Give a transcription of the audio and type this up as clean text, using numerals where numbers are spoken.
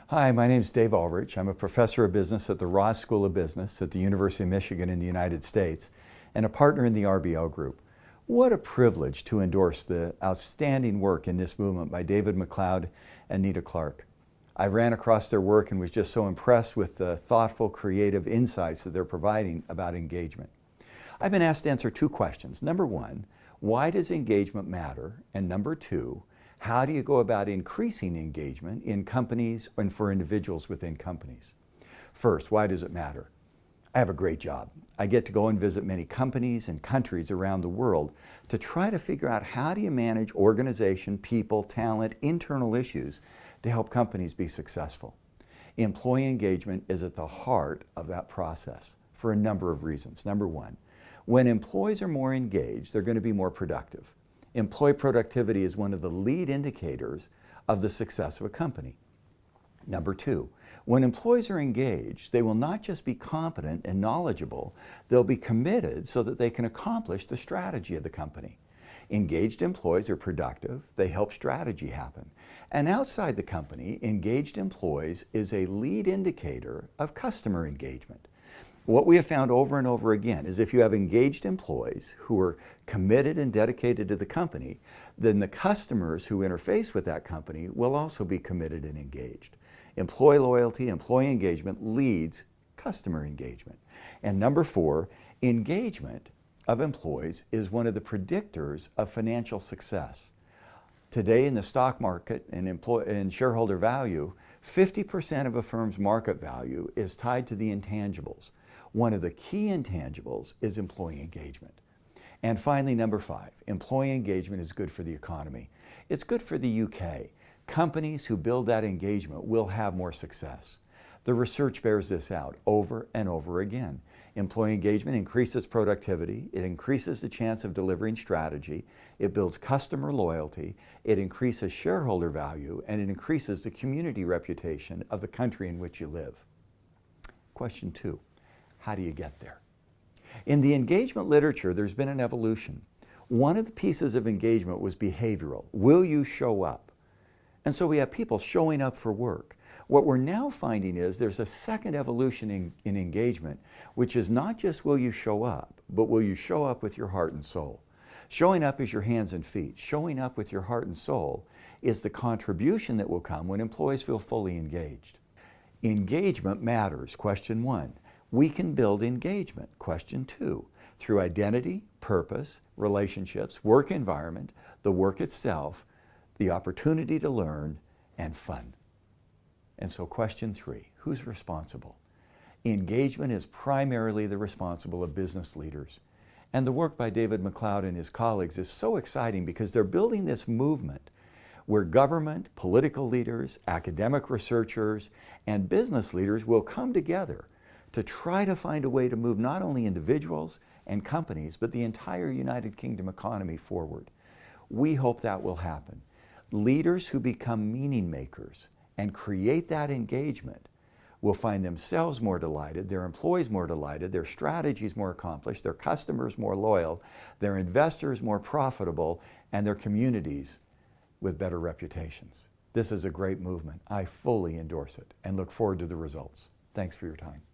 Hi, my name is Dave Ulrich. I'm a professor of business at the Ross School of Business at the University of Michigan in the United States and a partner in the RBL Group. What a privilege to endorse the outstanding work in this movement by David MacLeod and Nita Clark. I ran across their work and was just so impressed with the thoughtful, creative insights that they're providing about engagement. I've been asked to answer two questions. Number one, why does engagement matter? And number two, how do you go about increasing engagement in companies and for individuals within companies? First, why does it matter? I have a great job. I get to go and visit many companies and countries around the world to try to figure out how do you manage organization, people, talent, internal issues to help companies be successful. Employee engagement is at the heart of that process for a number of reasons. Number one, when employees are more engaged, they're going to be more productive. Employee productivity is one of the lead indicators of the success of a company. Number two, when employees are engaged, they will not just be competent and knowledgeable, they'll be committed so that they can accomplish the strategy of the company. Engaged employees are productive, they help strategy happen. And outside the company, engaged employees is a lead indicator of customer engagement. What we have found over and over again is if you have engaged employees who are committed and dedicated to the company, then the customers who interface with that company will also be committed and engaged. Employee loyalty, employee engagement leads customer engagement. And number four, engagement of employees is one of the predictors of financial success. Today in the stock market and shareholder value, 50% of a firm's market value is tied to the intangibles. One of the key intangibles is employee engagement. And finally, number five, employee engagement is good for the economy. It's good for the UK. Companies who build that engagement will have more success. The research bears this out over and over again. Employee engagement increases productivity, it increases the chance of delivering strategy, it builds customer loyalty, it increases shareholder value, and it increases the community reputation of the country in which you live. Question two. How do you get there? In the engagement literature, there's been an evolution. One of the pieces of engagement was behavioral. Will you show up? And so we have people showing up for work. What we're now finding is there's a second evolution in engagement, which is not just will you show up, but will you show up with your heart and soul? Showing up is your hands and feet. Showing up with your heart and soul is the contribution that will come when employees feel fully engaged. Engagement matters, question one. We can build engagement, question two, through identity, purpose, relationships, work environment, the work itself, the opportunity to learn, and fun. And so question three, who's responsible? Engagement is primarily the responsible of business leaders. And the work by David MacLeod and his colleagues is so exciting because they're building this movement where government, political leaders, academic researchers, and business leaders will come together to try to find a way to move not only individuals and companies, but the entire United Kingdom economy forward. We hope that will happen. Leaders who become meaning makers and create that engagement will find themselves more delighted, their employees more delighted, their strategies more accomplished, their customers more loyal, their investors more profitable, and their communities with better reputations. This is a great movement. I fully endorse it and look forward to the results. Thanks for your time.